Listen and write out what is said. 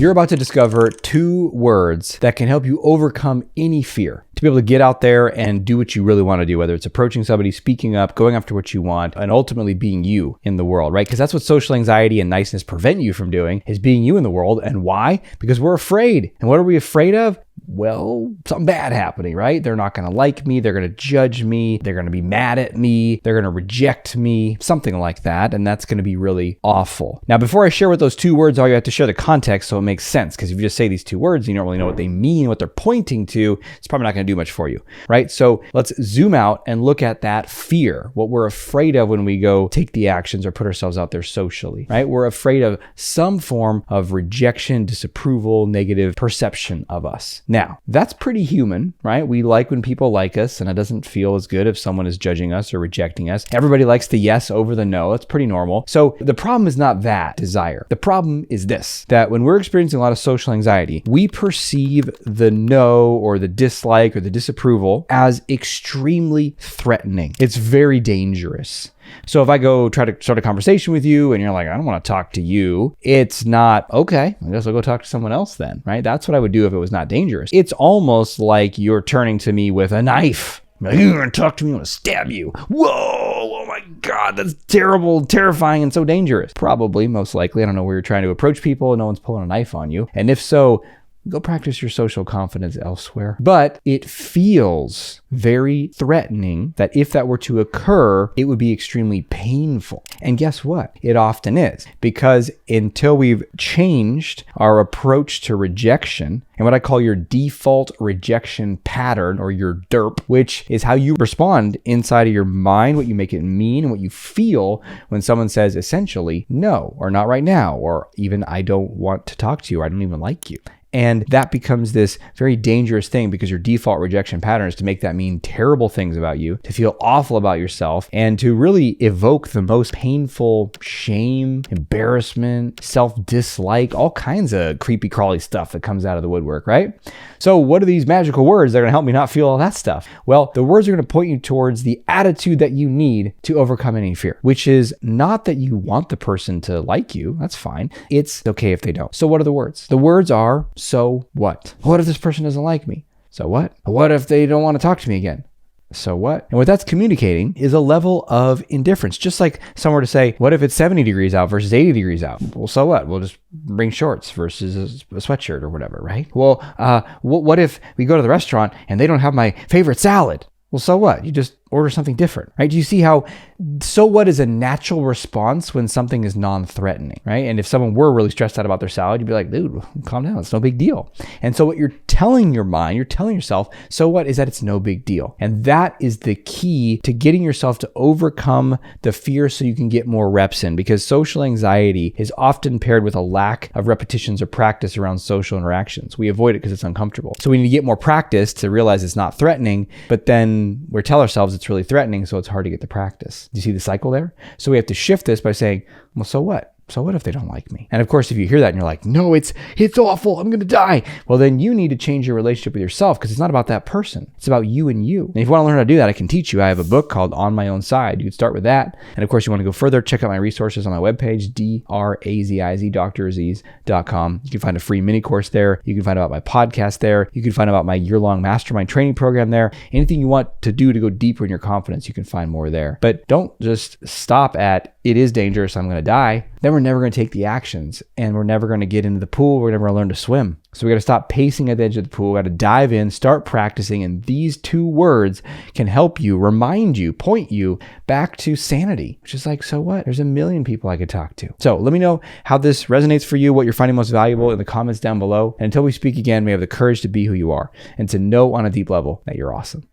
You're about to discover 2 words that can help you overcome any fear to be able to get out there and do what you really want to do, whether it's approaching somebody, speaking up, going after what you want, and ultimately being you in the world, right? Because that's what social anxiety and niceness prevent you from doing, is being you in the world. And why? Because we're afraid. And what are we afraid of? Well, something bad happening, right? They're not going to like me. They're going to judge me. They're going to be mad at me. They're going to reject me, something like that. And that's going to be really awful. Now, before I share what those 2 words are, you have to share the context so it makes sense. Because if you just say these 2 words, you don't really know what they mean, what they're pointing to, it's probably not going to do much for you, right? So let's zoom out and look at that fear, what we're afraid of when we go take the actions or put ourselves out there socially, right? We're afraid of some form of rejection, disapproval, negative perception of us. Now, that's pretty human, right? We like when people like us, and it doesn't feel as good if someone is judging us or rejecting us. Everybody likes the yes over the no. It's pretty normal. So the problem is not that desire. The problem is this, that when we're experiencing a lot of social anxiety, we perceive the no or the dislike or the disapproval as extremely threatening. It's very dangerous. So if I go try to start a conversation with you and you're like, I don't want to talk to you, it's not, okay, I guess I'll go talk to someone else then, right? That's what I would do if it was not dangerous. It's almost like you're turning to me with a knife. Like, you're going to talk to me, I'm going to stab you. Whoa, oh my God, that's terrible, terrifying, and so dangerous. Probably, most likely, I don't know where you're trying to approach people and no one's pulling a knife on you. And if so, go practice your social confidence elsewhere. But it feels very threatening that if that were to occur, it would be extremely painful. And guess what? It often is, because until we've changed our approach to rejection and what I call your default rejection pattern, or your DERP, which is how you respond inside of your mind, what you make it mean, and what you feel when someone says essentially no, or not right now, or even I don't want to talk to you, or I don't even like you. And that becomes this very dangerous thing, because your default rejection pattern is to make that mean terrible things about you, to feel awful about yourself, and to really evoke the most painful shame, embarrassment, self-dislike, all kinds of creepy crawly stuff that comes out of the woodwork, right? So what are these magical words that are going to help me not feel all that stuff? Well, the words are going to point you towards the attitude that you need to overcome any fear, which is not that you want the person to like you. That's fine. It's okay if they don't. So what are the words? The words are, so what? What if this person doesn't like me? So what? What if they don't want to talk to me again? So what? And what that's communicating is a level of indifference. Just like someone were to say, what if it's 70 degrees out versus 80 degrees out? Well, so what? We'll just bring shorts versus a sweatshirt or whatever, right? Well, what if we go to the restaurant and they don't have my favorite salad? Well, so what? You just order something different, right? Do you see how so what is a natural response when something is non-threatening, right? And if someone were really stressed out about their salad, you'd be like, dude, calm down. It's no big deal. And so what you're telling your mind, you're telling yourself, so what, is that it's no big deal. And that is the key to getting yourself to overcome the fear so you can get more reps in, because social anxiety is often paired with a lack of repetitions or practice around social interactions. We avoid it because it's uncomfortable. So we need to get more practice to realize it's not threatening, but then we tell ourselves it's really threatening, so it's hard to get the practice. Do you see the cycle there? So we have to shift this by saying, well, so what? So what if they don't like me? And of course, if you hear that and you're like, no, it's awful, I'm going to die. Well, then you need to change your relationship with yourself, because it's not about that person. It's about you and you. And if you want to learn how to do that, I can teach you. I have a book called On My Own Side. You can start with that. And of course, you want to go further, check out my resources on my webpage, DRAZIZ, draziz.com. You can find a free mini course there. You can find out about my podcast there. You can find out about my year-long mastermind training program there. Anything you want to do to go deeper in your confidence, you can find more there. But don't just stop at, it is dangerous, I'm going to die. Then we're never going to take the actions, and we're never going to get into the pool. We're never going to learn to swim. So we got to stop pacing at the edge of the pool. We got to dive in, start practicing. And these 2 words can help you, remind you, point you back to sanity, which is like, so what? There's a million people I could talk to. So let me know how this resonates for you, what you're finding most valuable in the comments down below. And until we speak again, may have the courage to be who you are and to know on a deep level that you're awesome.